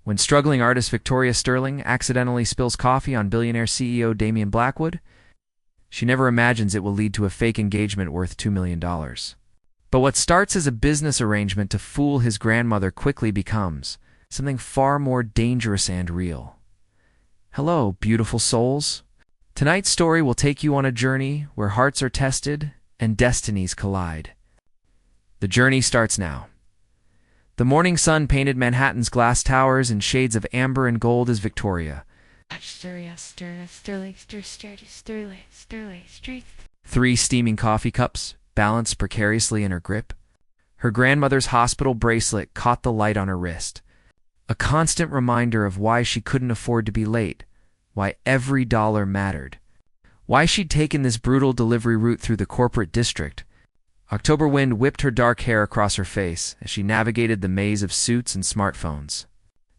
When struggling artist Victoria Sterling accidentally spills coffee on Billionaire CEO Damian Blackwood, she never imagines it will lead to a fake engagement worth $2 million. But what starts as a business arrangement to fool his grandmother quickly becomes something far more dangerous and real. Hello, beautiful souls. Tonight's story will take you on a journey where hearts are tested and destinies collide. The journey starts now. The morning sun painted Manhattan's glass towers in shades of amber and gold as Victoria. Three steaming coffee cups balanced precariously in her grip. Her grandmother's hospital bracelet caught the light on her wrist, a constant reminder of why she couldn't afford to be late, why every dollar mattered, why she'd taken this brutal delivery route through the corporate district. October wind whipped her dark hair across her face as she navigated the maze of suits and smartphones.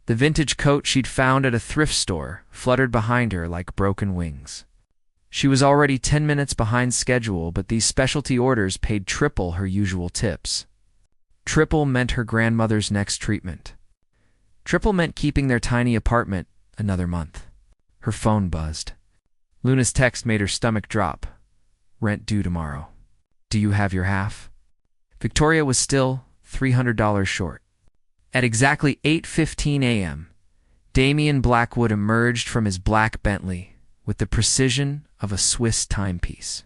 The vintage coat she'd found at a thrift store fluttered behind her like broken wings. She was already 10 minutes behind schedule, but these specialty orders paid triple her usual tips. Triple meant her grandmother's next treatment. Triple meant keeping their tiny apartment another month. Her phone buzzed. Luna's text made her stomach drop. Rent due tomorrow. Do you have your half? Victoria was still $300 short. At exactly 8:15 a.m., Damian Blackwood emerged from his black Bentley with the precision of a Swiss timepiece.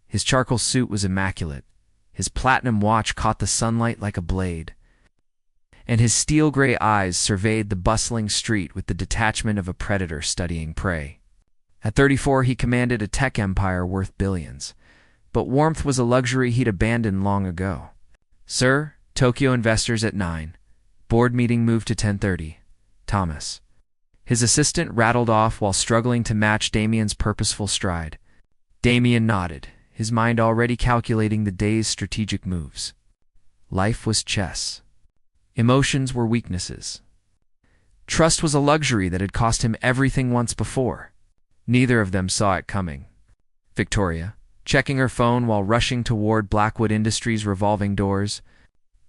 His charcoal suit was immaculate. His platinum watch caught the sunlight like a blade, and his steel-gray eyes surveyed the bustling street with the detachment of a predator studying prey. At 34, he commanded a tech empire worth billions, but warmth was a luxury he'd abandoned long ago. Sir, Tokyo investors at 9. Board meeting moved to 10:30. Thomas. His assistant rattled off while struggling to match Damian's purposeful stride. Damian nodded, his mind already calculating the day's strategic moves. Life was chess. Emotions were weaknesses. Trust was a luxury that had cost him everything once before. Neither of them saw it coming. Victoria, checking her phone while rushing toward Blackwood Industries' revolving doors,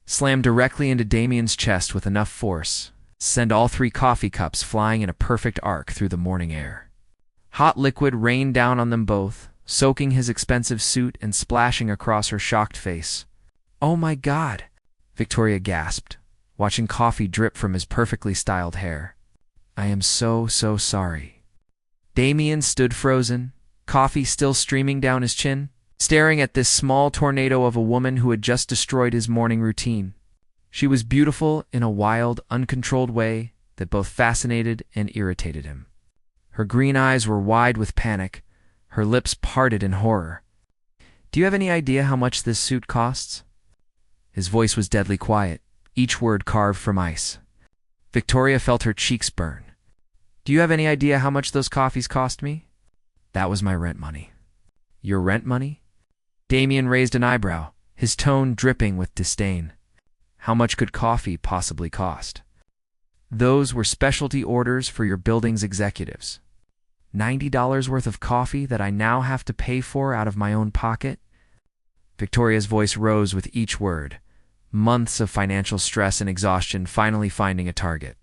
slammed directly into Damian's chest with enough force to send all three coffee cups flying in a perfect arc through the morning air. Hot liquid rained down on them both, soaking his expensive suit and splashing across her shocked face. "Oh my God!" Victoria gasped, watching coffee drip from his perfectly styled hair. "I am so sorry." Damian stood frozen, coffee still streaming down his chin, staring at this small tornado of a woman who had just destroyed his morning routine. She was beautiful in a wild, uncontrolled way that both fascinated and irritated him. Her green eyes were wide with panic, her lips parted in horror. "Do you have any idea how much this suit costs?" His voice was deadly quiet, each word carved from ice. Victoria felt her cheeks burn. "Do you have any idea how much those coffees cost me?" "That was my rent money." "Your rent money?" Damian raised an eyebrow, his tone dripping with disdain. How much could coffee possibly cost? "Those were specialty orders for your building's executives. $90 worth of coffee that I now have to pay for out of my own pocket?" Victoria's voice rose with each word, months of financial stress and exhaustion finally finding a target.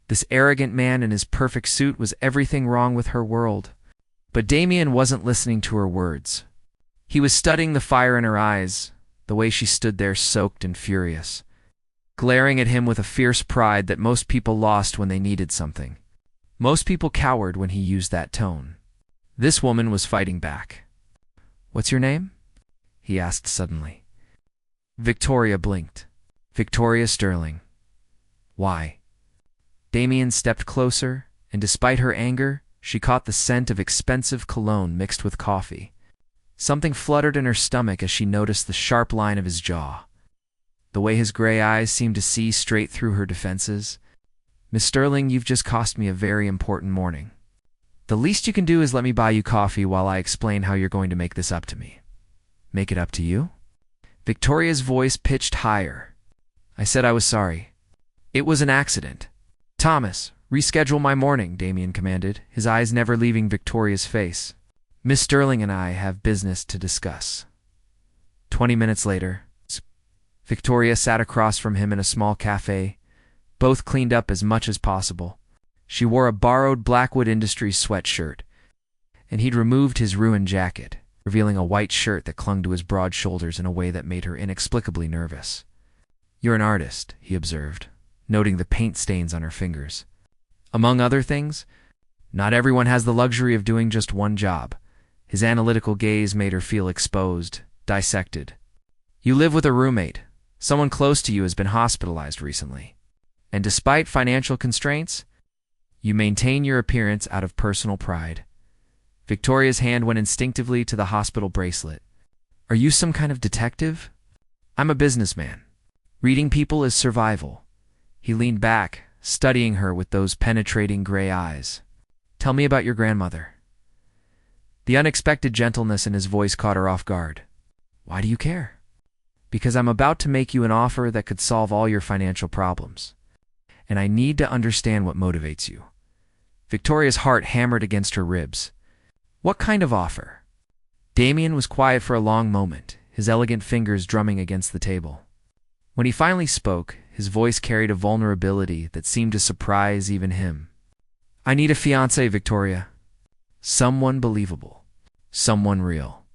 This arrogant man in his perfect suit was everything wrong with her world. But Damian wasn't listening to her words. He was studying the fire in her eyes, the way she stood there soaked and furious, glaring at him with a fierce pride that most people lost when they needed something. Most people cowered when he used that tone. This woman was fighting back. "What's your name?" he asked suddenly. Victoria blinked. "Victoria Sterling." "Why?" Damian stepped closer, and despite her anger, she caught the scent of expensive cologne mixed with coffee. Something fluttered in her stomach as she noticed the sharp line of his jaw, the way his gray eyes seemed to see straight through her defenses. "Miss Sterling, you've just cost me a very important morning. The least you can do is let me buy you coffee while I explain how you're going to make this up to me." "Make it up to you?" Victoria's voice pitched higher. "I said I was sorry. It was an accident." "Thomas, reschedule my morning," Damian commanded, his eyes never leaving Victoria's face. "Miss Sterling and I have business to discuss." 20 minutes later, Victoria sat across from him in a small cafe, both cleaned up as much as possible. She wore a borrowed Blackwood Industries sweatshirt, and he'd removed his ruined jacket, revealing a white shirt that clung to his broad shoulders in a way that made her inexplicably nervous. "You're an artist," he observed, noting the paint stains on her fingers. "Among other things, not everyone has the luxury of doing just one job." His analytical gaze made her feel exposed, dissected. "You live with a roommate. Someone close to you has been hospitalized recently. And despite financial constraints, you maintain your appearance out of personal pride." Victoria's hand went instinctively to the hospital bracelet. "Are you some kind of detective?" "I'm a businessman. Reading people is survival." He leaned back, studying her with those penetrating gray eyes. "Tell me about your grandmother." The unexpected gentleness in his voice caught her off guard. "Why do you care?" "Because I'm about to make you an offer that could solve all your financial problems. And I need to understand what motivates you." Victoria's heart hammered against her ribs. "What kind of offer?" Damian was quiet for a long moment, his elegant fingers drumming against the table. When he finally spoke, his voice carried a vulnerability that seemed to surprise even him. "I need a fiancé, Victoria. Someone believable. Someone real."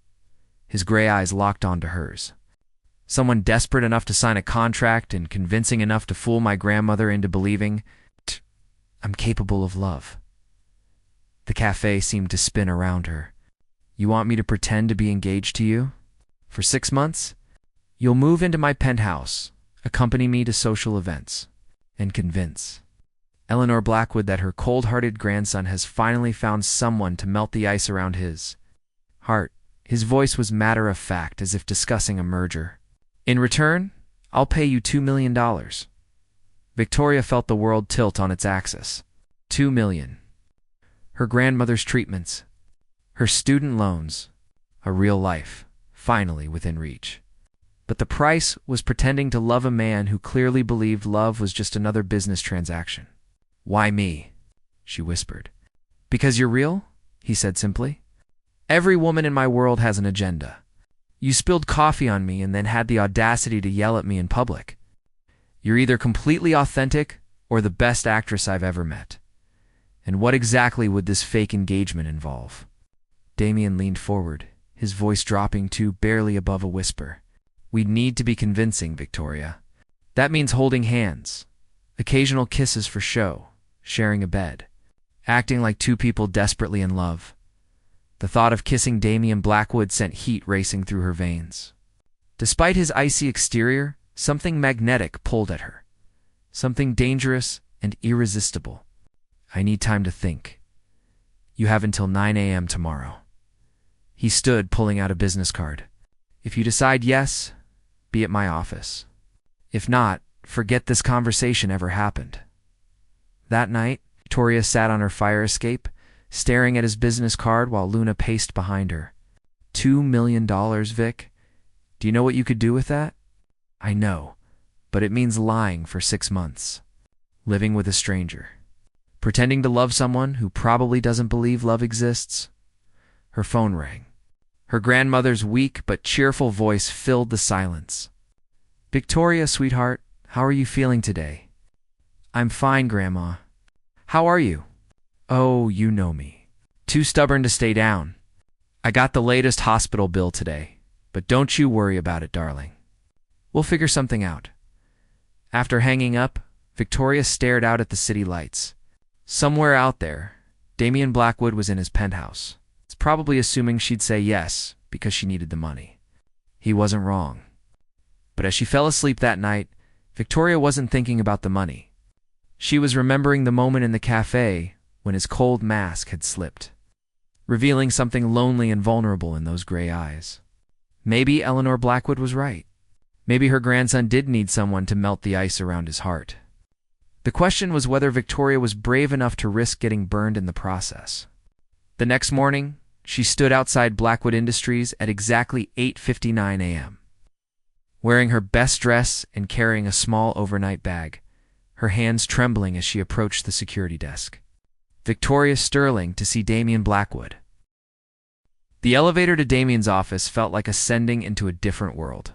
His gray eyes locked onto hers. "Someone desperate enough to sign a contract and convincing enough to fool my grandmother into believing I'm capable of love." The cafe seemed to spin around her. "You want me to pretend to be engaged to you? For 6 months? You'll move into my penthouse, accompany me to social events, and convince Eleanor Blackwood that her cold-hearted grandson has finally found someone to melt the ice around his heart." His voice was matter-of-fact, as if discussing a merger. "In return, I'll pay you $2 million. Victoria felt the world tilt on its axis. $2 million. Her grandmother's treatments, her student loans, a real life, finally within reach. But the price was pretending to love a man who clearly believed love was just another business transaction. "Why me?" she whispered. "Because you're real?" he said simply. "Every woman in my world has an agenda. You spilled coffee on me and then had the audacity to yell at me in public. You're either completely authentic or the best actress I've ever met. And what exactly would this fake engagement involve?" Damian leaned forward, his voice dropping to barely above a whisper. "We'd need to be convincing, Victoria. That means holding hands, occasional kisses for show, sharing a bed, acting like two people desperately in love." The thought of kissing Damian Blackwood sent heat racing through her veins. Despite his icy exterior, something magnetic pulled at her. Something dangerous and irresistible. "I need time to think. You have until 9 a.m. tomorrow." He stood, pulling out a business card. "If you decide yes, be at my office. If not, forget this conversation ever happened." That night, Victoria sat on her fire escape, staring at his business card while Luna paced behind her. $2 million, Vic? Do you know what you could do with that?" "I know, but it means lying for 6 months. Living with a stranger. Pretending to love someone who probably doesn't believe love exists." Her phone rang. Her grandmother's weak but cheerful voice filled the silence. "Victoria, sweetheart, how are you feeling today?" "I'm fine, Grandma. How are you?" "Oh, you know me. Too stubborn to stay down. I got the latest hospital bill today, but don't you worry about it, darling. We'll figure something out." After hanging up, Victoria stared out at the city lights. Somewhere out there, Damian Blackwood was in his penthouse. It's probably assuming she'd say yes because she needed the money. He wasn't wrong. But as she fell asleep that night, Victoria wasn't thinking about the money. She was remembering the moment in the cafe when his cold mask had slipped, revealing something lonely and vulnerable in those gray eyes. Maybe Eleanor Blackwood was right. Maybe her grandson did need someone to melt the ice around his heart. The question was whether Victoria was brave enough to risk getting burned in the process. The next morning, she stood outside Blackwood Industries at exactly 8:59 a.m. Wearing her best dress and carrying a small overnight bag, her hands trembling as she approached the security desk. Victoria Sterling to see Damian Blackwood. The elevator to Damian's office felt like ascending into a different world.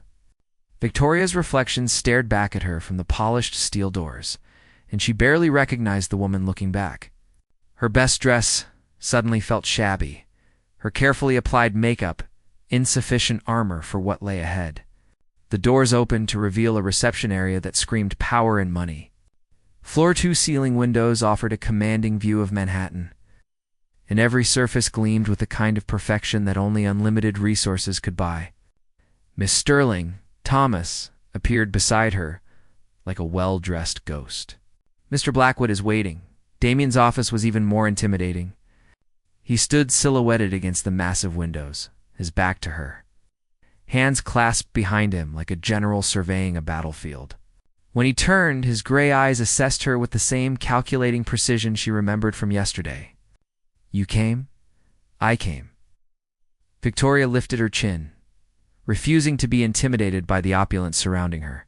Victoria's reflection stared back at her from the polished steel doors, and she barely recognized the woman looking back. Her best dress suddenly felt shabby, her carefully applied makeup insufficient armor for what lay ahead. The doors opened to reveal a reception area that screamed power and money. Floor-to-ceiling windows offered a commanding view of Manhattan, and every surface gleamed with the kind of perfection that only unlimited resources could buy. Miss Sterling, Thomas, appeared beside her like a well-dressed ghost. "Mr. Blackwood is waiting." Damian's office was even more intimidating. He stood silhouetted against the massive windows, his back to her, hands clasped behind him like a general surveying a battlefield. When he turned, his gray eyes assessed her with the same calculating precision she remembered from yesterday. "You came? I came." Victoria lifted her chin, refusing to be intimidated by the opulence surrounding her.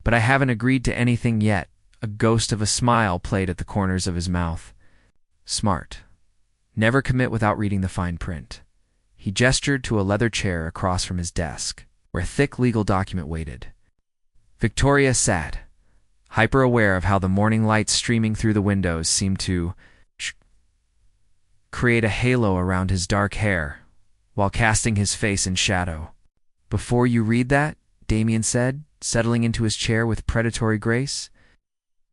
"But I haven't agreed to anything yet." A ghost of a smile played at the corners of his mouth. "Smart. Never commit without reading the fine print." He gestured to a leather chair across from his desk, where a thick legal document waited. Victoria sat, hyper-aware of how the morning light streaming through the windows seemed to create a halo around his dark hair, while casting his face in shadow. "Before you read that," Damian said, settling into his chair with predatory grace,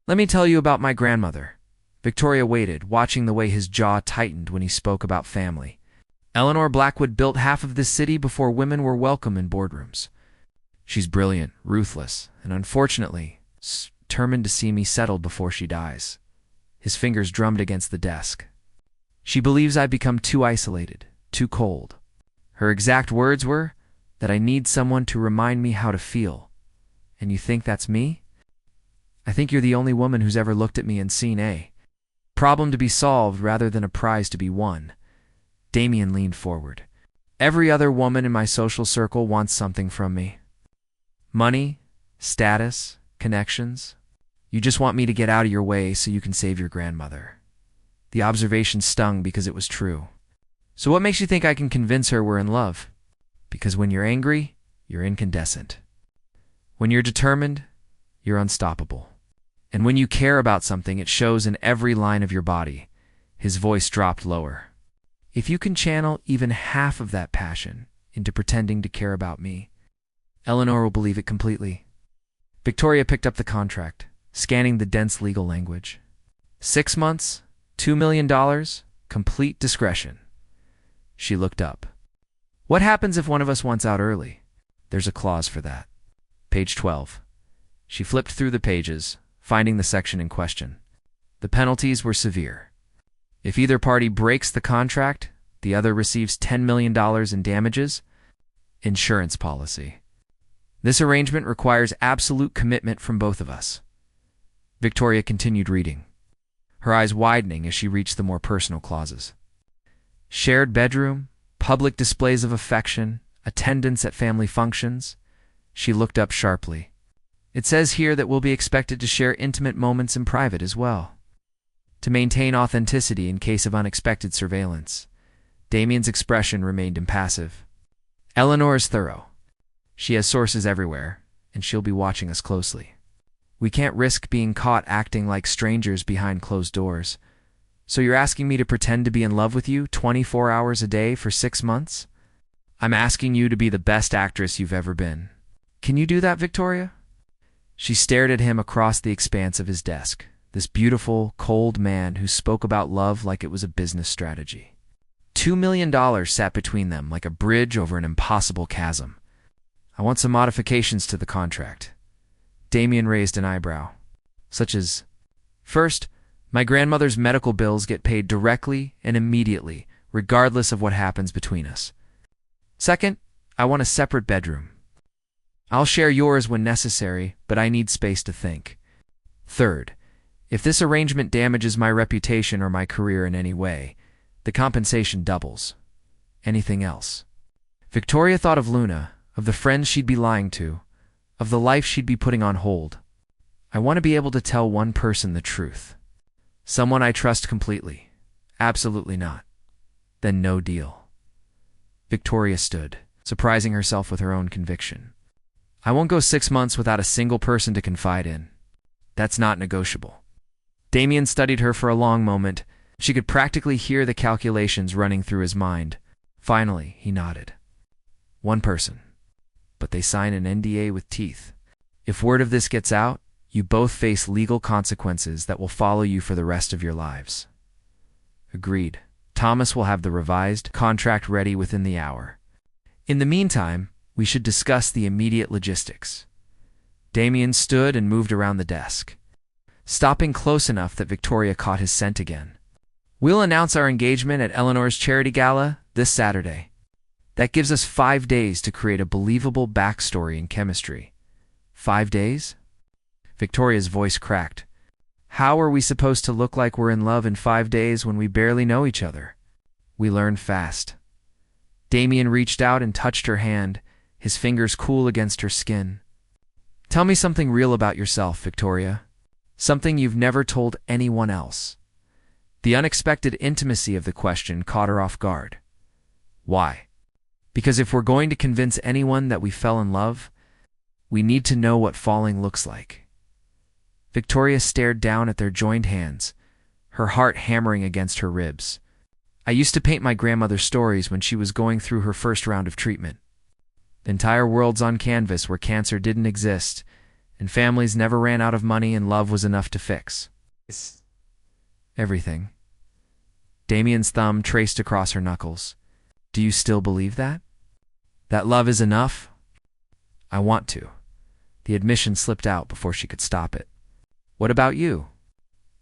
"let me tell you about my grandmother." Victoria waited, watching the way his jaw tightened when he spoke about family. "Eleanor Blackwood built half of this city before women were welcome in boardrooms. She's brilliant, ruthless, and unfortunately, determined to see me settled before she dies." His fingers drummed against the desk. "She believes I've become too isolated, too cold. Her exact words were that I need someone to remind me how to feel. And you think that's me? I think you're the only woman who's ever looked at me and seen a problem to be solved rather than a prize to be won." Damian leaned forward. "Every other woman in my social circle wants something from me. Money, status, connections. You just want me to get out of your way so you can save your grandmother." The observation stung because it was true. "So what makes you think I can convince her we're in love?" "Because when you're angry, you're incandescent. When you're determined, you're unstoppable. And when you care about something, it shows in every line of your body." His voice dropped lower. "If you can channel even half of that passion into pretending to care about me, Eleanor will believe it completely." Victoria picked up the contract, scanning the dense legal language. 6 months, $2 million, complete discretion. She looked up. "What happens if one of us wants out early?" "There's a clause for that." Page 12. She flipped through the pages, finding the section in question. The penalties were severe. If either party breaks the contract, the other receives $10 million in damages. Insurance policy. "This arrangement requires absolute commitment from both of us." Victoria continued reading, her eyes widening as she reached the more personal clauses. "Shared bedroom, public displays of affection, attendance at family functions." She looked up sharply. "It says here that we'll be expected to share intimate moments in private as well, to maintain authenticity in case of unexpected surveillance." Damian's expression remained impassive. "Eleanor is thorough. She has sources everywhere, and she'll be watching us closely. We can't risk being caught acting like strangers behind closed doors. So you're asking me to pretend to be in love with you 24 hours a day for 6 months? I'm asking you to be the best actress you've ever been. Can you do that, Victoria?" She stared at him across the expanse of his desk, this beautiful, cold man who spoke about love like it was a business strategy. $2 million sat between them like a bridge over an impossible chasm. "I want some modifications to the contract." Damian raised an eyebrow. "Such as, first, my grandmother's medical bills get paid directly and immediately, regardless of what happens between us. Second, I want a separate bedroom. I'll share yours when necessary, but I need space to think. Third, if this arrangement damages my reputation or my career in any way, the compensation doubles. Anything else?" Victoria thought of Luna, of the friends she'd be lying to, of the life she'd be putting on hold. "I want to be able to tell one person the truth. Someone I trust completely. Absolutely not. Then no deal." Victoria stood, surprising herself with her own conviction. "I won't go 6 months without a single person to confide in." That's not negotiable. Damian studied her for a long moment. She could practically hear the calculations running through his mind. Finally, he nodded. One person. But they sign an NDA with teeth. If word of this gets out, you both face legal consequences that will follow you for the rest of your lives. Agreed. Thomas will have the revised contract ready within the hour. In the meantime, we should discuss the immediate logistics. Damian stood and moved around the desk, stopping close enough that Victoria caught his scent again. We'll announce our engagement at Eleanor's charity gala this Saturday. That gives us 5 days to create a believable backstory and chemistry. 5 days? Victoria's voice cracked. How are we supposed to look like we're in love in 5 days when we barely know each other? We learn fast. Damian reached out and touched her hand, his fingers cool against her skin. Tell me something real about yourself, Victoria. Something you've never told anyone else. The unexpected intimacy of the question caught her off guard. Why? Because if we're going to convince anyone that we fell in love, we need to know what falling looks like. Victoria stared down at their joined hands, her heart hammering against her ribs. I used to paint my grandmother stories when she was going through her first round of treatment. Entire worlds on canvas where cancer didn't exist, and families never ran out of money and love was enough to fix everything. Damian's thumb traced across her knuckles. Do you still believe that? That love is enough? I want to. The admission slipped out before she could stop it. What about you?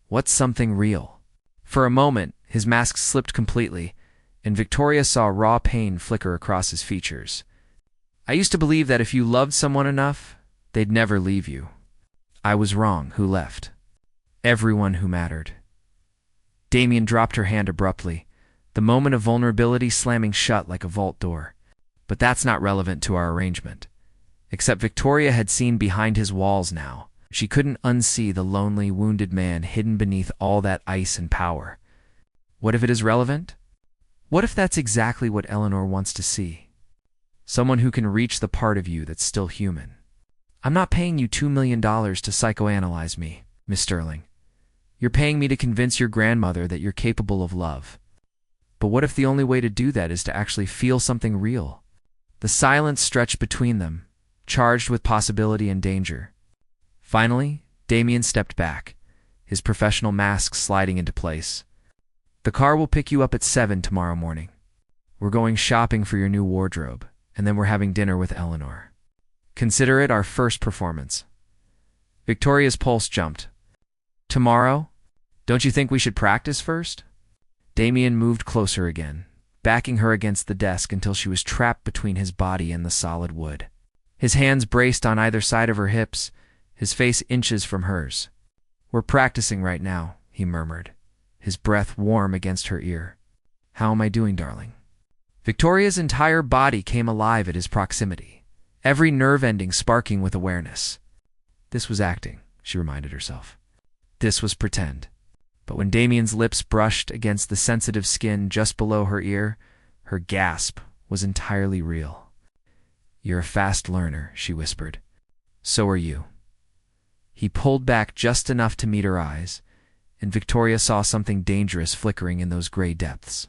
What's something real? For a moment, his mask slipped completely, and Victoria saw raw pain flicker across his features. I used to believe that if you loved someone enough, they'd never leave you. I was wrong. Who left? Everyone who mattered. Damian dropped her hand abruptly, the moment of vulnerability slamming shut like a vault door. But that's not relevant to our arrangement. Except Victoria had seen behind his walls now. She couldn't unsee the lonely, wounded man hidden beneath all that ice and power. What if it is relevant? What if that's exactly what Eleanor wants to see? Someone who can reach the part of you that's still human. I'm not paying you $2 million to psychoanalyze me, Miss Sterling. You're paying me to convince your grandmother that you're capable of love. But what if the only way to do that is to actually feel something real? The silence stretched between them, charged with possibility and danger. Finally, Damian stepped back, his professional mask sliding into place. The car will pick you up at 7 tomorrow morning. We're going shopping for your new wardrobe, and then we're having dinner with Eleanor. Consider it our first performance. Victoria's pulse jumped. Tomorrow? Don't you think we should practice first? Damian moved closer again, backing her against the desk until she was trapped between his body and the solid wood. His hands braced on either side of her hips, his face inches from hers. We're practicing right now, he murmured, his breath warm against her ear. How am I doing, darling? Victoria's entire body came alive at his proximity, every nerve ending sparking with awareness. This was acting, she reminded herself. This was pretend. But when Damian's lips brushed against the sensitive skin just below her ear, her gasp was entirely real. You're a fast learner, she whispered. So are you. He pulled back just enough to meet her eyes, and Victoria saw something dangerous flickering in those gray depths.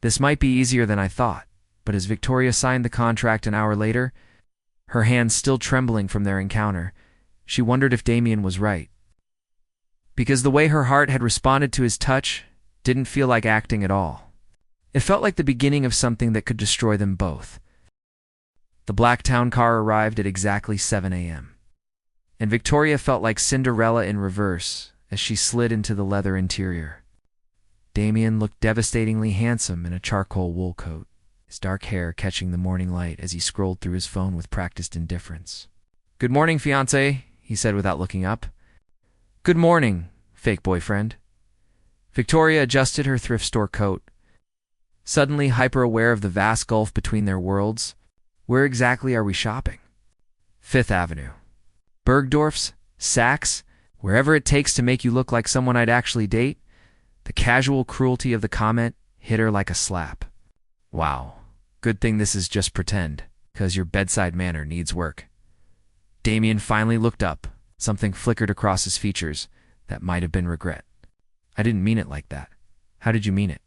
This might be easier than I thought, but as Victoria signed the contract an hour later, her hands still trembling from their encounter, she wondered if Damian was right. Because the way her heart had responded to his touch didn't feel like acting at all. It felt like the beginning of something that could destroy them both. The black town car arrived at exactly 7 a.m. And Victoria felt like Cinderella in reverse as she slid into the leather interior. Damian looked devastatingly handsome in a charcoal wool coat, his dark hair catching the morning light as he scrolled through his phone with practiced indifference. Good morning, fiancé, he said without looking up. Good morning, fake boyfriend. Victoria adjusted her thrift store coat, suddenly hyper-aware of the vast gulf between their worlds. Where exactly are we shopping? Fifth Avenue. Bergdorf's? Saks? Wherever it takes to make you look like someone I'd actually date? The casual cruelty of the comment hit her like a slap. Wow. Good thing this is just pretend, 'cause your bedside manner needs work. Damian finally looked up, Something flickered across his features that might have been regret. I didn't mean it like that. How did you mean it?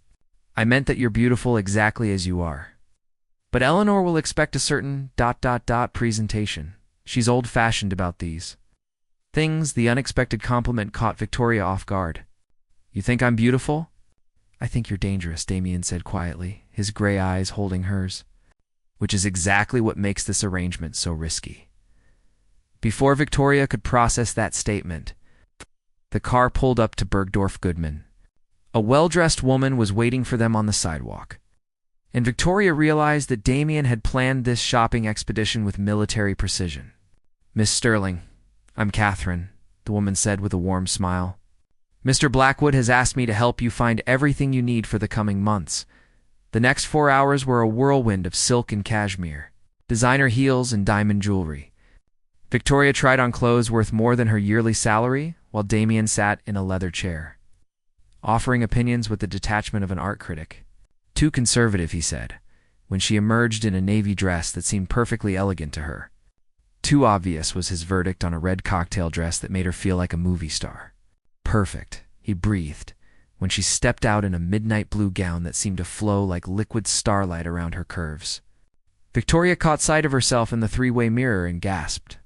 I meant that you're beautiful exactly as you are. But Eleanor will expect a certain ... presentation. She's old-fashioned about these things. The unexpected compliment caught Victoria off guard. You think I'm beautiful? I think you're dangerous, Damian said quietly, his gray eyes holding hers. Which is exactly what makes this arrangement so risky. Before Victoria could process that statement, the car pulled up to Bergdorf Goodman. A well-dressed woman was waiting for them on the sidewalk, and Victoria realized that Damian had planned this shopping expedition with military precision. Miss Sterling, I'm Catherine, the woman said with a warm smile. Mr. Blackwood has asked me to help you find everything you need for the coming months. The next 4 hours were a whirlwind of silk and cashmere, designer heels and diamond jewelry. Victoria tried on clothes worth more than her yearly salary, while Damian sat in a leather chair, offering opinions with the detachment of an art critic. Too conservative, he said, when she emerged in a navy dress that seemed perfectly elegant to her. Too obvious was his verdict on a red cocktail dress that made her feel like a movie star. Perfect, he breathed, when she stepped out in a midnight blue gown that seemed to flow like liquid starlight around her curves. Victoria caught sight of herself in the three-way mirror and gasped.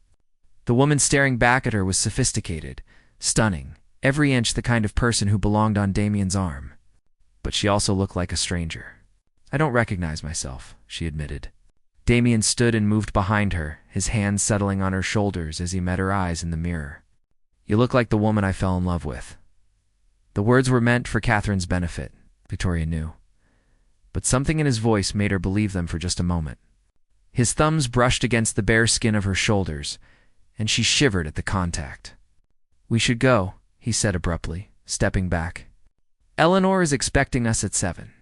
The woman staring back at her was sophisticated, stunning, every inch the kind of person who belonged on Damian's arm. But she also looked like a stranger. I don't recognize myself, she admitted. Damian stood and moved behind her, his hands settling on her shoulders as he met her eyes in the mirror. You look like the woman I fell in love with. The words were meant for Catherine's benefit, Victoria knew. But something in his voice made her believe them for just a moment. His thumbs brushed against the bare skin of her shoulders, and she shivered at the contact. We should go, he said abruptly, stepping back. Eleanor is expecting us at 7.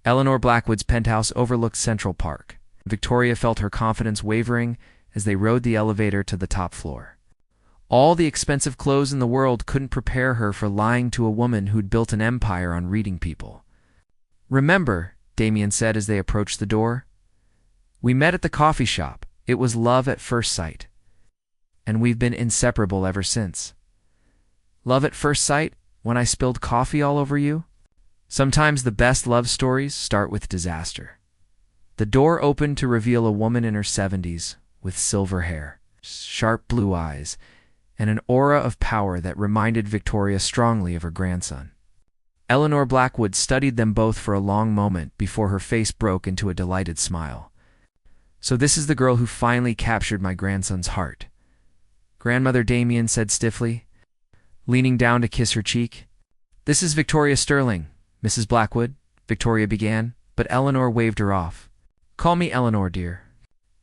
Eleanor Blackwood's penthouse overlooked Central Park. Victoria felt her confidence wavering as they rode the elevator to the top floor. All the expensive clothes in the world couldn't prepare her for lying to a woman who'd built an empire on reading people. Remember, Damian said as they approached the door, we met at the coffee shop. It was love at first sight. And we've been inseparable ever since. Love at first sight, when I spilled coffee all over you? Sometimes the best love stories start with disaster. The door opened to reveal a woman in her 70s with silver hair, sharp blue eyes, and an aura of power that reminded Victoria strongly of her grandson. Eleanor Blackwood studied them both for a long moment before her face broke into a delighted smile. So this is the girl who finally captured my grandson's heart. Grandmother, Damian said stiffly, leaning down to kiss her cheek. This is Victoria Sterling, Mrs. Blackwood, Victoria began, but Eleanor waved her off. Call me Eleanor, dear.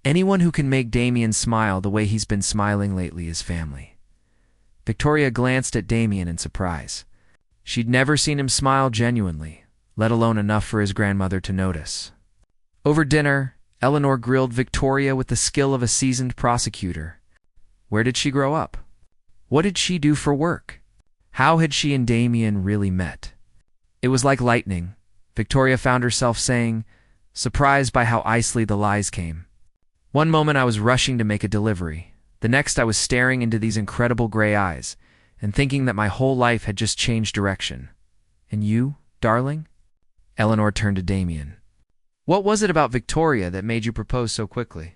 Anyone who can make Damian smile the way he's been smiling lately is family. Victoria glanced at Damian in surprise. She'd never seen him smile genuinely, let alone enough for his grandmother to notice. Over dinner, Eleanor grilled Victoria with the skill of a seasoned prosecutor. Where did she grow up? What did she do for work? How had she and Damian really met? It was like lightning, Victoria found herself saying, surprised by how icily the lies came. One moment I was rushing to make a delivery. The next I was staring into these incredible gray eyes and thinking that my whole life had just changed direction. And you, darling? Eleanor turned to Damian. What was it about Victoria that made you propose so quickly?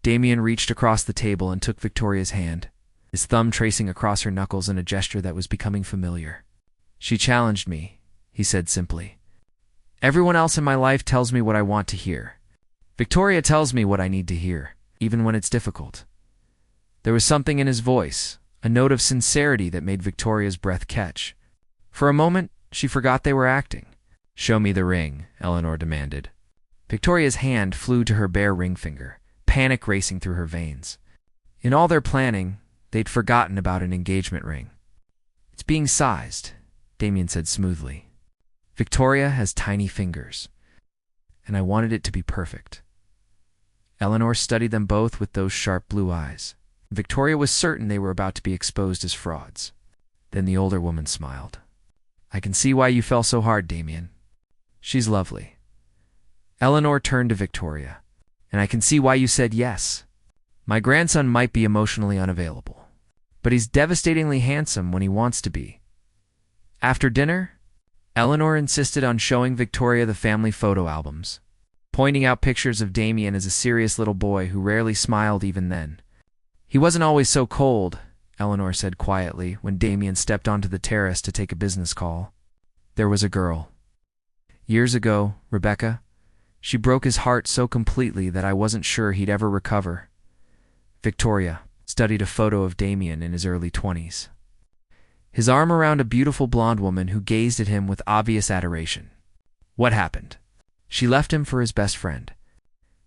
Damian reached across the table and took Victoria's hand, his thumb tracing across her knuckles in a gesture that was becoming familiar. She challenged me, he said simply. Everyone else in my life tells me what I want to hear. Victoria tells me what I need to hear, even when it's difficult. There was something in his voice, a note of sincerity that made Victoria's breath catch. For a moment, she forgot they were acting. Show me the ring, Eleanor demanded. Victoria's hand flew to her bare ring finger, panic racing through her veins. In all their planning, they'd forgotten about an engagement ring. It's being sized, Damian said smoothly. Victoria has tiny fingers, and I wanted it to be perfect. Eleanor studied them both with those sharp blue eyes. Victoria was certain they were about to be exposed as frauds. Then the older woman smiled. I can see why you fell so hard, Damian. She's lovely. Eleanor turned to Victoria. And I can see why you said yes. My grandson might be emotionally unavailable. but he's devastatingly handsome when he wants to be. After dinner, Eleanor insisted on showing Victoria the family photo albums, pointing out pictures of Damian as a serious little boy who rarely smiled even then. He wasn't always so cold, Eleanor said quietly when Damian stepped onto the terrace to take a business call. There was a girl. Years ago, Rebecca. She broke his heart so completely that I wasn't sure he'd ever recover. Victoria studied a photo of Damian in his early 20s. His arm around a beautiful blonde woman who gazed at him with obvious adoration. What happened? She left him for his best friend,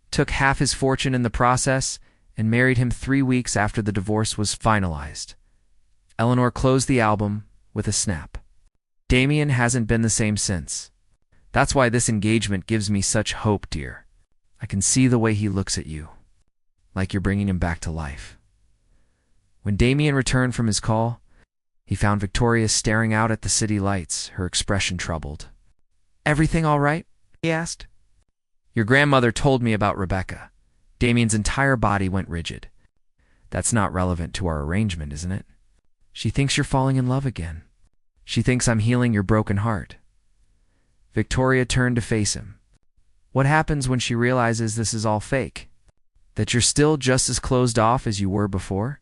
took half his fortune in the process, and married him 3 weeks after the divorce was finalized. Eleanor closed the album with a snap. Damian hasn't been the same since. That's why this engagement gives me such hope, dear. I can see the way he looks at you, like you're bringing him back to life. When Damian returned from his call, he found Victoria staring out at the city lights, her expression troubled. "Everything all right?" he asked. "Your grandmother told me about Rebecca." Damian's entire body went rigid. "That's not relevant to our arrangement, isn't it? She thinks you're falling in love again. She thinks I'm healing your broken heart." Victoria turned to face him. "What happens when she realizes this is all fake? That you're still just as closed off as you were before?"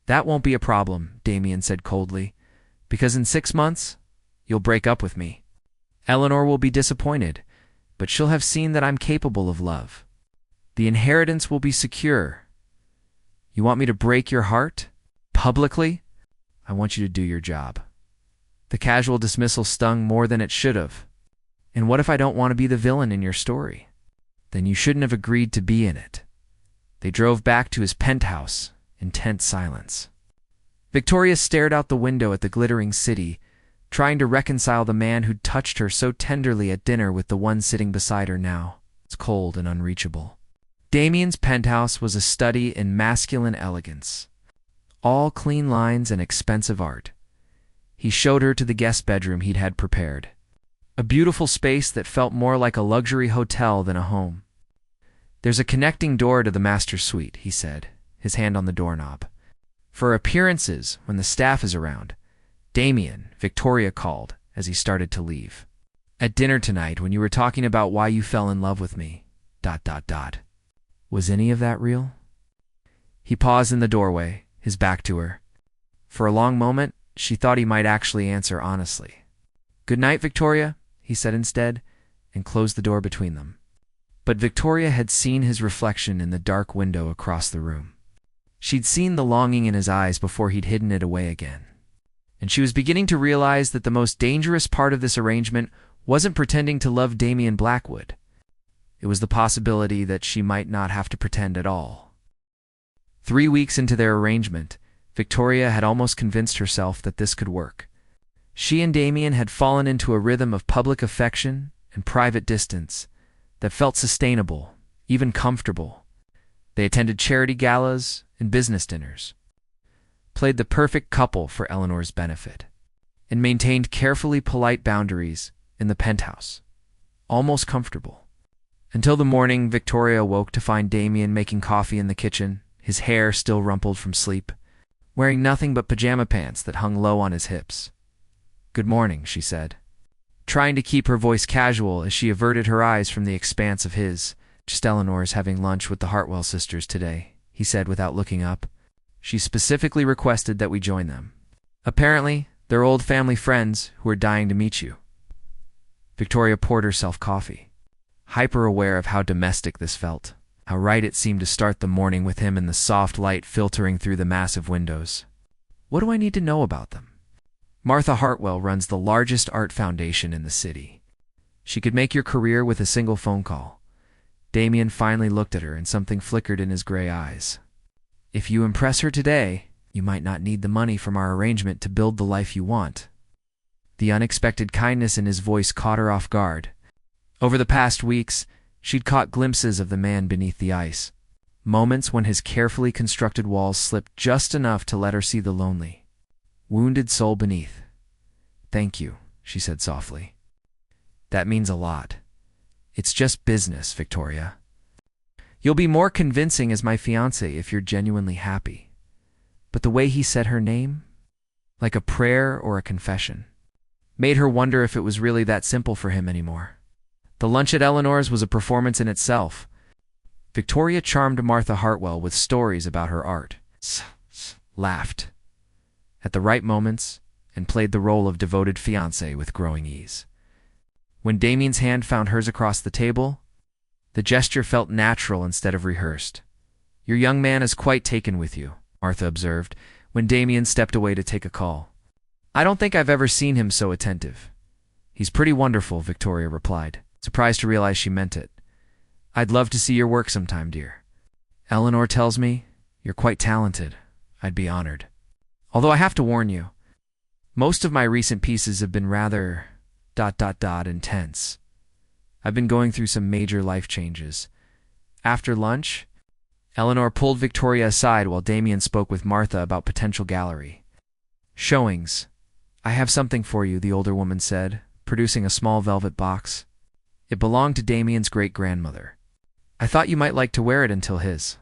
"That won't be a problem," Damian said coldly, "because in 6 months, you'll break up with me. Eleanor will be disappointed, but she'll have seen that I'm capable of love. The inheritance will be secure. You want me to break your heart? Publicly? I want you to do your job." The casual dismissal stung more than it should have. "And what if I don't want to be the villain in your story?" "Then you shouldn't have agreed to be in it." They drove back to his penthouse in tense silence. Victoria stared out the window at the glittering city, trying to reconcile the man who'd touched her so tenderly at dinner with the one sitting beside her now. It's cold and unreachable. Damian's penthouse was a study in masculine elegance. All clean lines and expensive art. He showed her to the guest bedroom he'd had prepared. A beautiful space that felt more like a luxury hotel than a home. "There's a connecting door to the master suite," he said, his hand on the doorknob. "For appearances, when the staff is around." "Damian," Victoria called as he started to leave. "At dinner tonight, when you were talking about why you fell in love with me, ... Was any of that real?" He paused in the doorway, his back to her. For a long moment, she thought he might actually answer honestly. "Good night, Victoria," he said instead, and closed the door between them. But Victoria had seen his reflection in the dark window across the room. She'd seen the longing in his eyes before he'd hidden it away again. And she was beginning to realize that the most dangerous part of this arrangement wasn't pretending to love Damian Blackwood. It was the possibility that she might not have to pretend at all. 3 weeks into their arrangement, Victoria had almost convinced herself that this could work. She and Damian had fallen into a rhythm of public affection and private distance that felt sustainable, even comfortable. They attended charity galas and business dinners, played the perfect couple for Eleanor's benefit, and maintained carefully polite boundaries in the penthouse, almost comfortable. Until the morning Victoria woke to find Damian making coffee in the kitchen, his hair still rumpled from sleep, wearing nothing but pajama pants that hung low on his hips. "Good morning," she said, trying to keep her voice casual as she averted her eyes from the expanse of his. "Just Eleanor's having lunch with the Hartwell sisters today," he said without looking up. "She specifically requested that we join them. Apparently, they're old family friends who are dying to meet you." Victoria poured herself coffee, hyper-aware of how domestic this felt, how right it seemed to start the morning with him and the soft light filtering through the massive windows. "What do I need to know about them?" "Martha Hartwell runs the largest art foundation in the city. She could make your career with a single phone call." Damian finally looked at her and something flickered in his gray eyes. "If you impress her today, you might not need the money from our arrangement to build the life you want." The unexpected kindness in his voice caught her off guard. Over the past weeks, she'd caught glimpses of the man beneath the ice, moments when his carefully constructed walls slipped just enough to let her see the lonely, wounded soul beneath. "Thank you," she said softly. "That means a lot. It's just business, Victoria. You'll be more convincing as my fiancé if you're genuinely happy." but the way he said her name, like a prayer or a confession, made her wonder if it was really that simple for him anymore. The lunch at Eleanor's was a performance in itself. Victoria charmed Martha Hartwell with stories about her art, laughed at the right moments, and played the role of devoted fiancé with growing ease. When Damian's hand found hers across the table, the gesture felt natural instead of rehearsed. "Your young man is quite taken with you," Martha observed, when Damian stepped away to take a call. "I don't think I've ever seen him so attentive." "He's pretty wonderful," Victoria replied, surprised to realize she meant it. "I'd love to see your work sometime, dear. Eleanor tells me you're quite talented. I'd be honored. Although I have to warn you, most of my recent pieces have been rather ... intense. I've been going through some major life changes." After lunch, Eleanor pulled Victoria aside while Damian spoke with Martha about potential gallery showings. "I have something for you," the older woman said, producing a small velvet box. It belonged to Damian's great-grandmother. "I thought you might like to wear it until his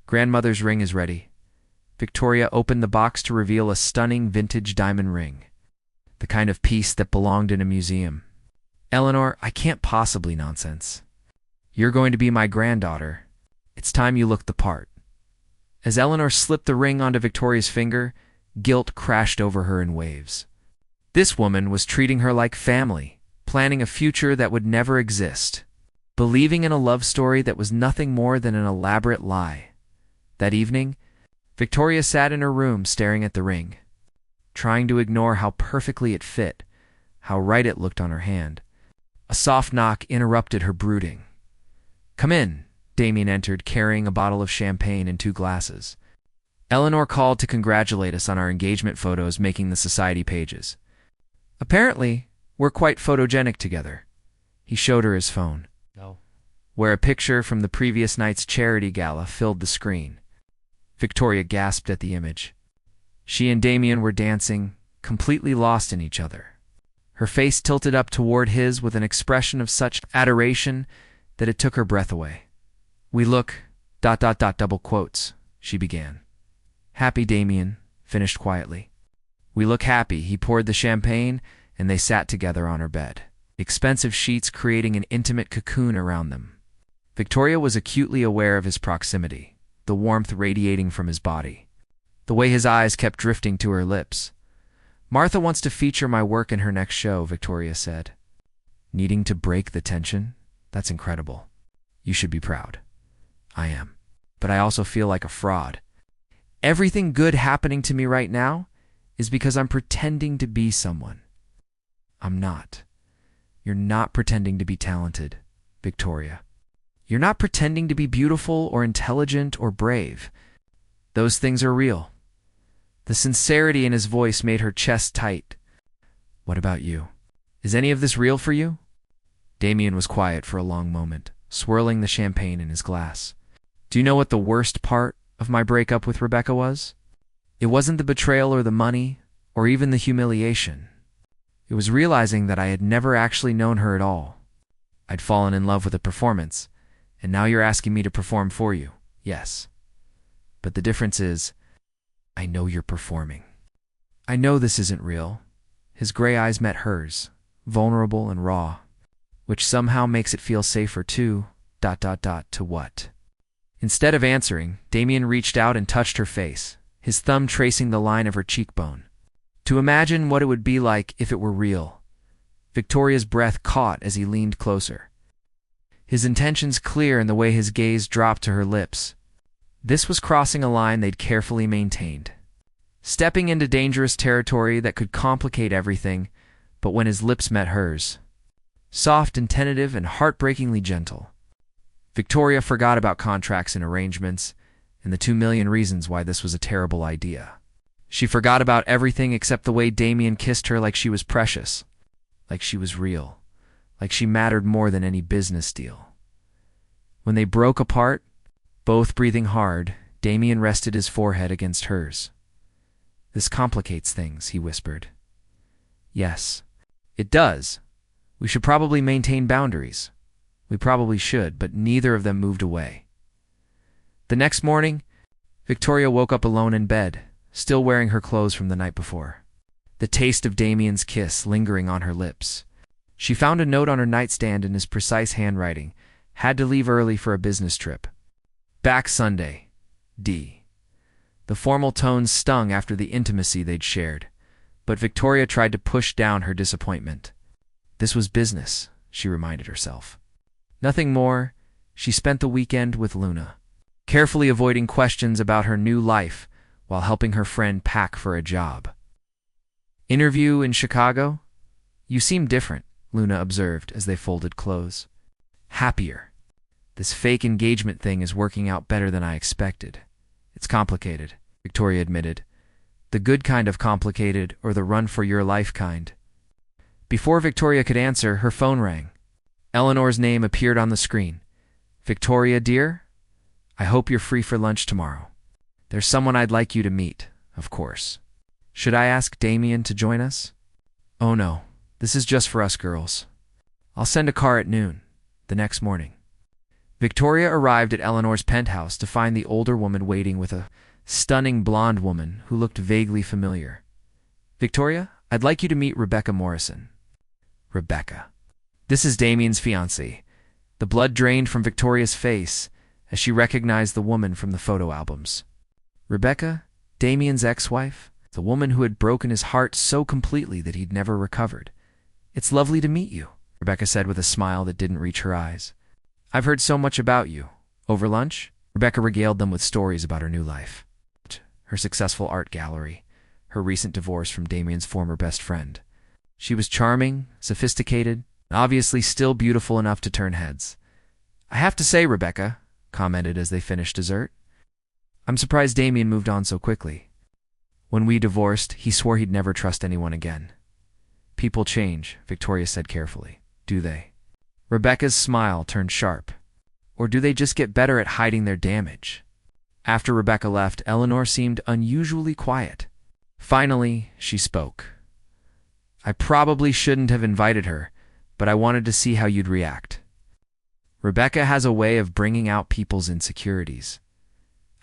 grandmother's ring is ready." Victoria opened the box to reveal a stunning vintage diamond ring, the kind of piece that belonged in a museum. "Eleanor, I can't possibly nonsense. You're going to be my granddaughter. It's time you looked the part." As Eleanor slipped the ring onto Victoria's finger, guilt crashed over her in waves. This woman was treating her like family, planning a future that would never exist, believing in a love story that was nothing more than an elaborate lie. That evening, Victoria sat in her room staring at the ring, trying to ignore how perfectly it fit, how right it looked on her hand. A soft knock interrupted her brooding. "Come in." Damian entered, carrying a bottle of champagne and 2 glasses. "Eleanor called to congratulate us on our engagement photos making the society pages. Apparently, we're quite photogenic together." He showed her his phone, where a picture from the previous night's charity gala filled the screen. Victoria gasped at the image. She and Damian were dancing, completely lost in each other. Her face tilted up toward his with an expression of such adoration that it took her breath away. "We look ... double quotes," she began. "Happy," Damian finished quietly. "We look happy." He poured the champagne, and they sat together on her bed, expensive sheets creating an intimate cocoon around them. Victoria was acutely aware of his proximity, the warmth radiating from his body, the way his eyes kept drifting to her lips. "Martha wants to feature my work in her next show," Victoria said. "Needing to break the tension? That's incredible. You should be proud." "I am. But I also feel like a fraud. Everything good happening to me right now is because I'm pretending to be someone I'm not." "You're not pretending to be talented, Victoria. You're not pretending to be beautiful or intelligent or brave. Those things are real." The sincerity in his voice made her chest tight. "What about you? Is any of this real for you?" Damian was quiet for a long moment, swirling the champagne in his glass. "Do you know what the worst part of my breakup with Rebecca was? It wasn't the betrayal or the money, or even the humiliation. It was realizing that I had never actually known her at all. I'd fallen in love with a performance, and now you're asking me to perform for you. Yes. But the difference is, I know you're performing. I know this isn't real." His gray eyes met hers, vulnerable and raw, which somehow makes it feel safer too, ... to what? Instead of answering, Damian reached out and touched her face, his thumb tracing the line of her cheekbone. To imagine what it would be like if it were real. Victoria's breath caught as he leaned closer, his intentions clear in the way his gaze dropped to her lips. This was crossing a line they'd carefully maintained, stepping into dangerous territory that could complicate everything. But when his lips met hers, soft and tentative and heartbreakingly gentle, Victoria forgot about contracts and arrangements and the 2,000,000 reasons why this was a terrible idea. She forgot about everything except the way Damian kissed her like she was precious, like she was real, like she mattered more than any business deal. When they broke apart, both breathing hard, Damian rested his forehead against hers. "This complicates things," he whispered. "Yes, it does. We should probably maintain boundaries." We probably should, but neither of them moved away. The next morning, Victoria woke up alone in bed, still wearing her clothes from the night before. The taste of Damian's kiss lingering on her lips. She found a note on her nightstand in his precise handwriting. Had to leave early for a business trip. Back Sunday. D. The formal tones stung after the intimacy they'd shared, but Victoria tried to push down her disappointment. This was business, she reminded herself. Nothing more. She spent the weekend with Luna, carefully avoiding questions about her new life while helping her friend pack for a job. Interview in Chicago? You seem different, Luna observed as they folded clothes. Happier. This fake engagement thing is working out better than I expected. It's complicated, Victoria admitted. The good kind of complicated, or the run-for-your-life kind. Before Victoria could answer, her phone rang. Eleanor's name appeared on the screen. Victoria, dear? I hope you're free for lunch tomorrow. There's someone I'd like you to meet, of course. Should I ask Damian to join us? Oh no, this is just for us girls. I'll send a car at noon, the next morning. Victoria arrived at Eleanor's penthouse to find the older woman waiting with a stunning blonde woman who looked vaguely familiar. Victoria, I'd like you to meet Rebecca Morrison. Rebecca. This is Damian's fiancée. The blood drained from Victoria's face as she recognized the woman from the photo albums. Rebecca, Damian's ex-wife, the woman who had broken his heart so completely that he'd never recovered. It's lovely to meet you, Rebecca said with a smile that didn't reach her eyes. I've heard so much about you. Over lunch? Rebecca regaled them with stories about her new life. Her successful art gallery, her recent divorce from Damian's former best friend. She was charming, sophisticated, and obviously still beautiful enough to turn heads. I have to say, Rebecca, commented as they finished dessert, I'm surprised Damian moved on so quickly. When we divorced, he swore he'd never trust anyone again. People change, Victoria said carefully. Do they? Rebecca's smile turned sharp. Or do they just get better at hiding their damage? After Rebecca left, Eleanor seemed unusually quiet. Finally, she spoke. I probably shouldn't have invited her, but I wanted to see how you'd react. Rebecca has a way of bringing out people's insecurities.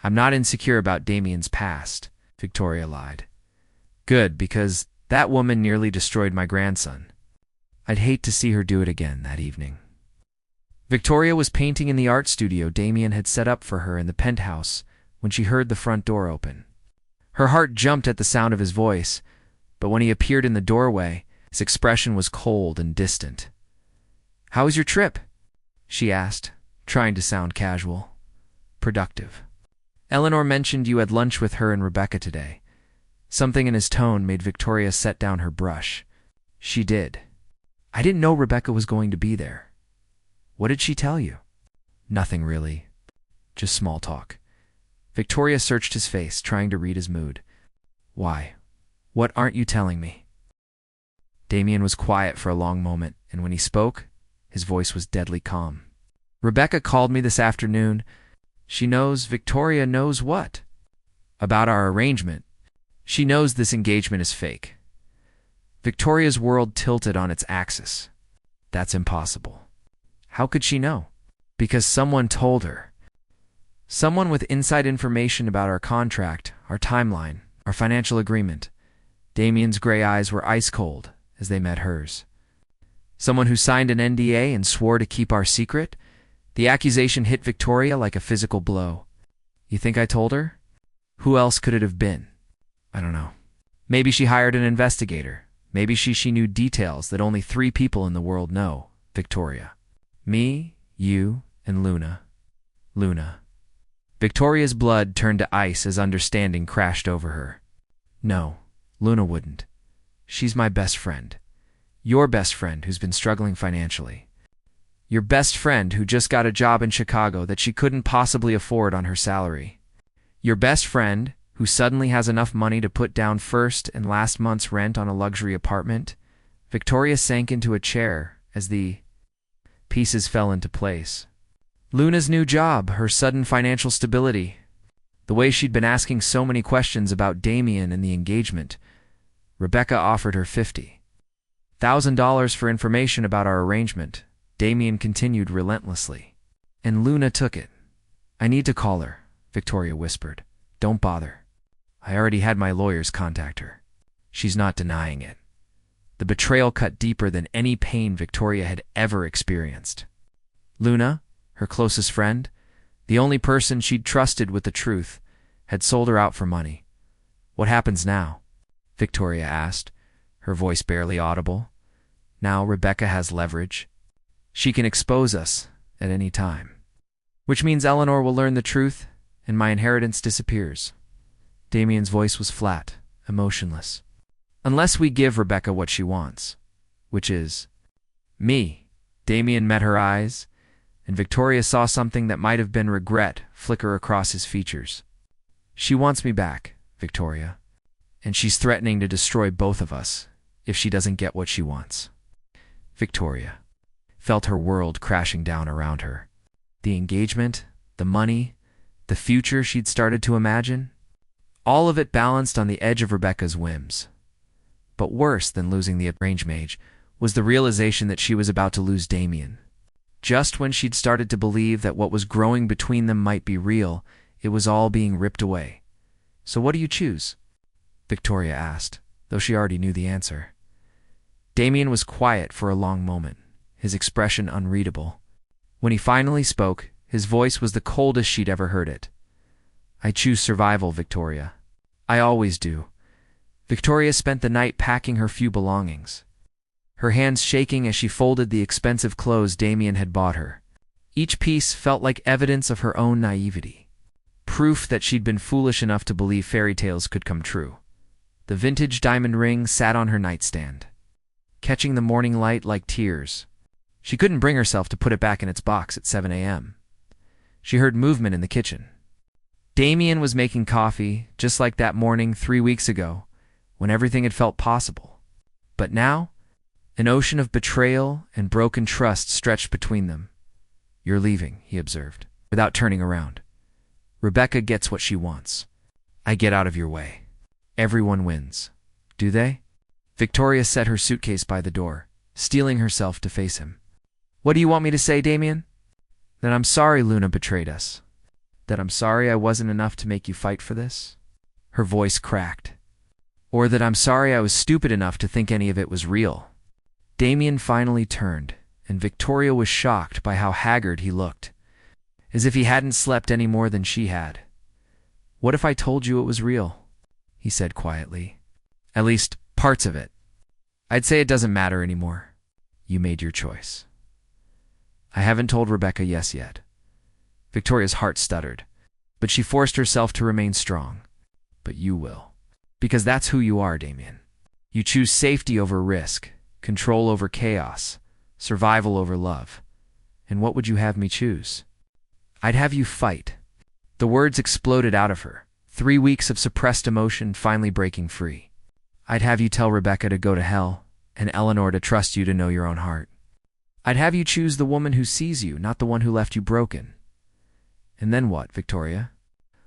I'm not insecure about Damian's past, Victoria lied. Good, because that woman nearly destroyed my grandson. I'd hate to see her do it again that evening. Victoria was painting in the art studio Damian had set up for her in the penthouse when she heard the front door open. Her heart jumped at the sound of his voice, but when he appeared in the doorway, his expression was cold and distant. How was your trip? She asked, trying to sound casual. Productive. Eleanor mentioned you had lunch with her and Rebecca today. Something in his tone made Victoria set down her brush. She did. I didn't know Rebecca was going to be there. What did she tell you? Nothing really. Just small talk. Victoria searched his face, trying to read his mood. Why? What aren't you telling me? Damian was quiet for a long moment, and when he spoke, his voice was deadly calm. Rebecca called me this afternoon. She knows Victoria knows what? About our arrangement. She knows this engagement is fake. Victoria's world tilted on its axis. That's impossible. How could she know? Because someone told her. Someone with inside information about our contract, our timeline, our financial agreement. Damian's gray eyes were ice cold as they met hers. Someone who signed an NDA and swore to keep our secret? The accusation hit Victoria like a physical blow. You think I told her? Who else could it have been? I don't know. Maybe she hired an investigator. Maybe she knew details that only 3 people in the world know. Victoria. Me, you, and Luna. Luna. Victoria's blood turned to ice as understanding crashed over her. No, Luna wouldn't. She's my best friend. Your best friend who's been struggling financially. Your best friend who just got a job in Chicago that she couldn't possibly afford on her salary. Your best friend who suddenly has enough money to put down first and last month's rent on a luxury apartment. Victoria sank into a chair as the pieces fell into place. Luna's new job, her sudden financial stability, the way she'd been asking so many questions about Damian and the engagement. Rebecca offered her $50,000 for information about our arrangement. Damian continued relentlessly. And Luna took it. I need to call her, Victoria whispered. Don't bother. I already had my lawyers contact her. She's not denying it. The betrayal cut deeper than any pain Victoria had ever experienced. Luna, her closest friend, the only person she'd trusted with the truth, had sold her out for money. What happens now? Victoria asked, her voice barely audible. Now Rebecca has leverage. She can expose us at any time. Which means Eleanor will learn the truth, and my inheritance disappears. Damian's voice was flat, emotionless. Unless we give Rebecca what she wants, which is me. Damian met her eyes, and Victoria saw something that might have been regret flicker across his features. She wants me back, Victoria, and she's threatening to destroy both of us if she doesn't get what she wants. Victoria felt her world crashing down around her. The engagement, the money, the future she'd started to imagine, all of it balanced on the edge of Rebecca's whims. But worse than losing the arranged mage was the realization that she was about to lose Damian. Just when she'd started to believe that what was growing between them might be real, it was all being ripped away. So what do you choose? Victoria asked, though she already knew the answer. Damian was quiet for a long moment, his expression unreadable. When he finally spoke, his voice was the coldest she'd ever heard it. I choose survival, Victoria. I always do. Victoria spent the night packing her few belongings, her hands shaking as she folded the expensive clothes Damian had bought her. Each piece felt like evidence of her own naivety, proof that she'd been foolish enough to believe fairy tales could come true. The vintage diamond ring sat on her nightstand, catching the morning light like tears. She couldn't bring herself to put it back in its box at 7 a.m. She heard movement in the kitchen. Damian was making coffee, just like that morning 3 weeks ago, when everything had felt possible. But now, an ocean of betrayal and broken trust stretched between them. You're leaving, he observed, without turning around. Rebecca gets what she wants. I get out of your way. Everyone wins. Do they? Victoria set her suitcase by the door, steeling herself to face him. What do you want me to say, Damian? That I'm sorry Luna betrayed us. That I'm sorry I wasn't enough to make you fight for this? Her voice cracked. Or that I'm sorry I was stupid enough to think any of it was real. Damian finally turned, and Victoria was shocked by how haggard he looked, as if he hadn't slept any more than she had. What if I told you it was real? He said quietly. At least parts of it. I'd say it doesn't matter anymore. You made your choice. I haven't told Rebecca yes yet. Victoria's heart stuttered, but she forced herself to remain strong. But you will. Because that's who you are, Damian. You choose safety over risk, control over chaos, survival over love. And what would you have me choose? I'd have you fight. The words exploded out of her, 3 weeks of suppressed emotion finally breaking free. I'd have you tell Rebecca to go to hell, and Eleanor to trust you to know your own heart. I'd have you choose the woman who sees you, not the one who left you broken. And then what, Victoria?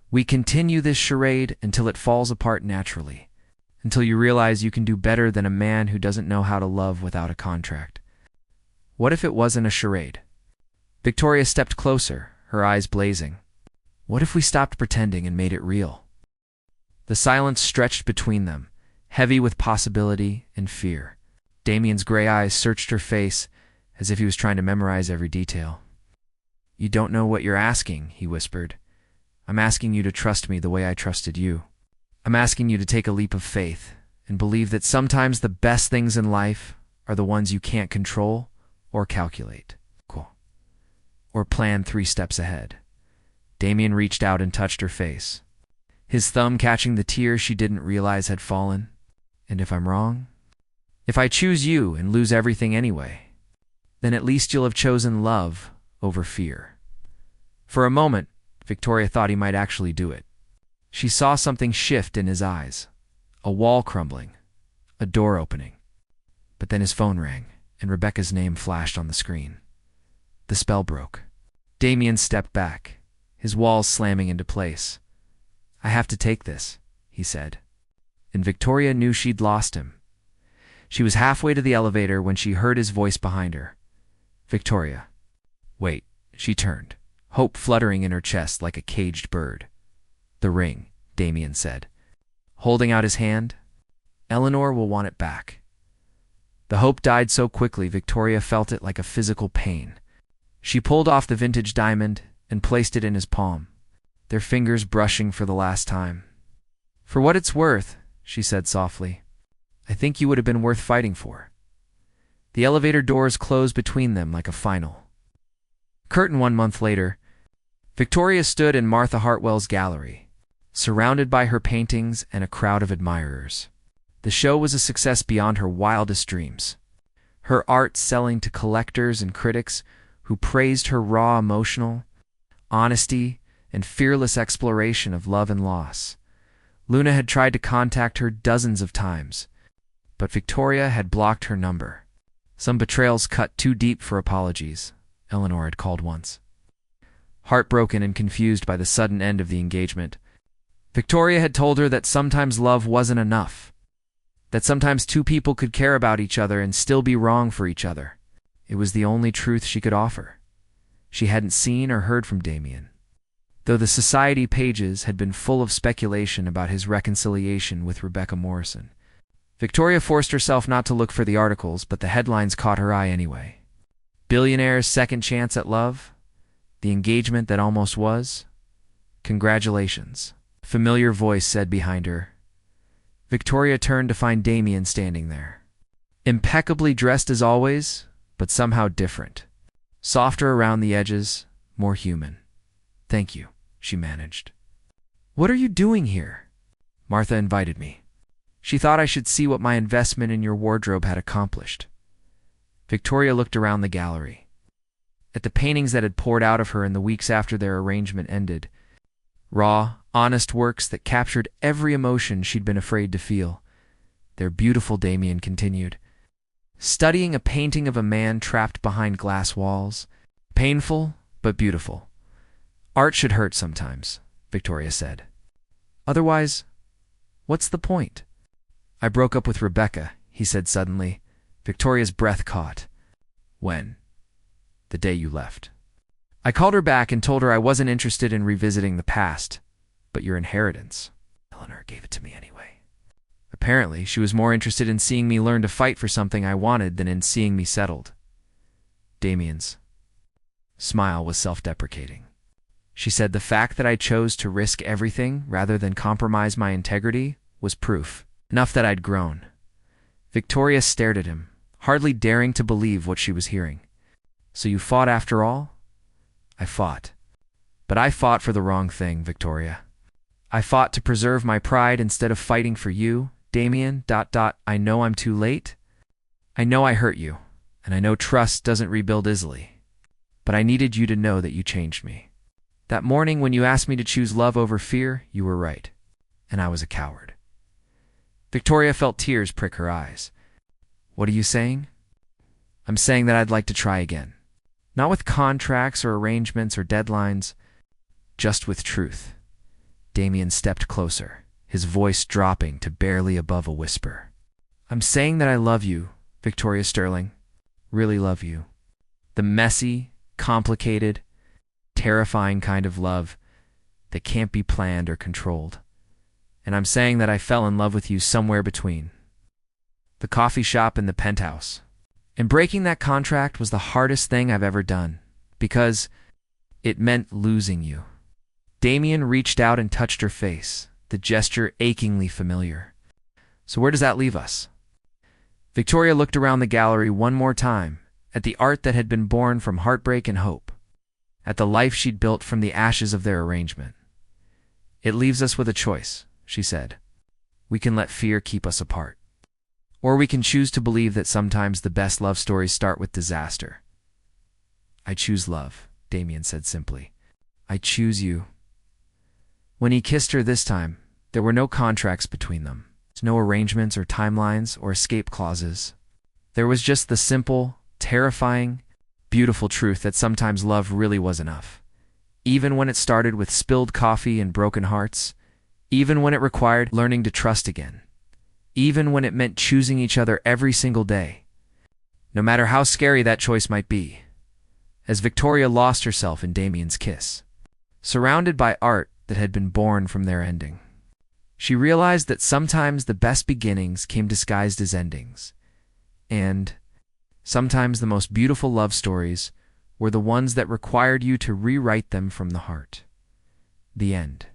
We continue this charade until it falls apart naturally, until you realize you can do better than a man who doesn't know how to love without a contract. What if it wasn't a charade? Victoria stepped closer, her eyes blazing. What if we stopped pretending and made it real? The silence stretched between them, heavy with possibility and fear. Damian's gray eyes searched her face as if he was trying to memorize every detail. You don't know what you're asking, he whispered. I'm asking you to trust me the way I trusted you. I'm asking you to take a leap of faith and believe that sometimes the best things in life are the ones you can't control or calculate. Cool. Or plan 3 steps ahead. Damian reached out and touched her face, his thumb catching the tear she didn't realize had fallen. And if I'm wrong? If I choose you and lose everything anyway, then at least you'll have chosen love over fear. For a moment, Victoria thought he might actually do it. She saw something shift in his eyes, a wall crumbling, a door opening. But then his phone rang, and Rebecca's name flashed on the screen. The spell broke. Damian stepped back, his walls slamming into place. I have to take this, he said. And Victoria knew she'd lost him. She was halfway to the elevator when she heard his voice behind her. Victoria. Wait, she turned, hope fluttering in her chest like a caged bird. The ring, Damian said, holding out his hand. "Eleanor will want it back." The hope died so quickly Victoria felt it like a physical pain. She pulled off the vintage diamond and placed it in his palm, their fingers brushing for the last time. "For what it's worth," she said softly, "I think you would have been worth fighting for." The elevator doors closed between them like a final curtain. 1 month later, Victoria stood in Martha Hartwell's gallery, surrounded by her paintings and a crowd of admirers. The show was a success beyond her wildest dreams, her art selling to collectors and critics who praised her raw emotional honesty and fearless exploration of love and loss. Luna had tried to contact her dozens of times, but Victoria had blocked her number. "Some betrayals cut too deep for apologies," Eleanor had called once. Heartbroken and confused by the sudden end of the engagement, Victoria had told her that sometimes love wasn't enough, that sometimes two people could care about each other and still be wrong for each other. It was the only truth she could offer. She hadn't seen or heard from Damian, though the society pages had been full of speculation about his reconciliation with Rebecca Morrison. Victoria forced herself not to look for the articles, but the headlines caught her eye anyway. "Billionaire's second chance at love? The engagement that almost was? Congratulations," a familiar voice said behind her. Victoria turned to find Damian standing there, impeccably dressed as always, but somehow different. Softer around the edges, more human. "Thank you," she managed. "What are you doing here?" "Martha invited me. She thought I should see what my investment in your wardrobe had accomplished." Victoria looked around the gallery, at the paintings that had poured out of her in the weeks after their arrangement ended. Raw, honest works that captured every emotion she'd been afraid to feel. "They're beautiful," Damian continued, studying a painting of a man trapped behind glass walls. "Painful, but beautiful. Art should hurt sometimes," Victoria said. "Otherwise, what's the point?" "I broke up with Rebecca," he said suddenly. Victoria's breath caught. "When?" "The day you left. I called her back and told her I wasn't interested in revisiting the past, but your inheritance. Eleanor gave it to me anyway." Apparently, she was more interested in seeing me learn to fight for something I wanted than in seeing me settled. Damian's smile was self-deprecating. She said the fact that I chose to risk everything rather than compromise my integrity was proof enough that I'd grown. Victoria stared at him, hardly daring to believe what she was hearing. "So you fought after all?" "I fought. But I fought for the wrong thing, Victoria. I fought to preserve my pride instead of fighting for you, Damian. I know I'm too late. I know I hurt you, and I know trust doesn't rebuild easily. But I needed you to know that you changed me. That morning when you asked me to choose love over fear, you were right, and I was a coward." Victoria felt tears prick her eyes. "What are you saying?" "I'm saying that I'd like to try again. Not with contracts or arrangements or deadlines, just with truth." Damian stepped closer, his voice dropping to barely above a whisper. "I'm saying that I love you, Victoria Sterling. Really love you. The messy, complicated, terrifying kind of love that can't be planned or controlled. And I'm saying that I fell in love with you somewhere between the coffee shop and the penthouse. And breaking that contract was the hardest thing I've ever done, because it meant losing you." Damian reached out and touched her face, the gesture achingly familiar. "So where does that leave us?" Victoria looked around the gallery one more time, at the art that had been born from heartbreak and hope, at the life she'd built from the ashes of their arrangement. "It leaves us with a choice," she said. "We can let fear keep us apart. Or we can choose to believe that sometimes the best love stories start with disaster." "I choose love," Damian said simply. "I choose you." When he kissed her this time, there were no contracts between them, no arrangements or timelines or escape clauses. There was just the simple, terrifying, beautiful truth that sometimes love really was enough. Even when it started with spilled coffee and broken hearts, even when it required learning to trust again, even when it meant choosing each other every single day, no matter how scary that choice might be. As Victoria lost herself in Damian's kiss, surrounded by art that had been born from their ending. She realized that sometimes the best beginnings came disguised as endings, and sometimes the most beautiful love stories were the ones that required you to rewrite them from the heart. The end.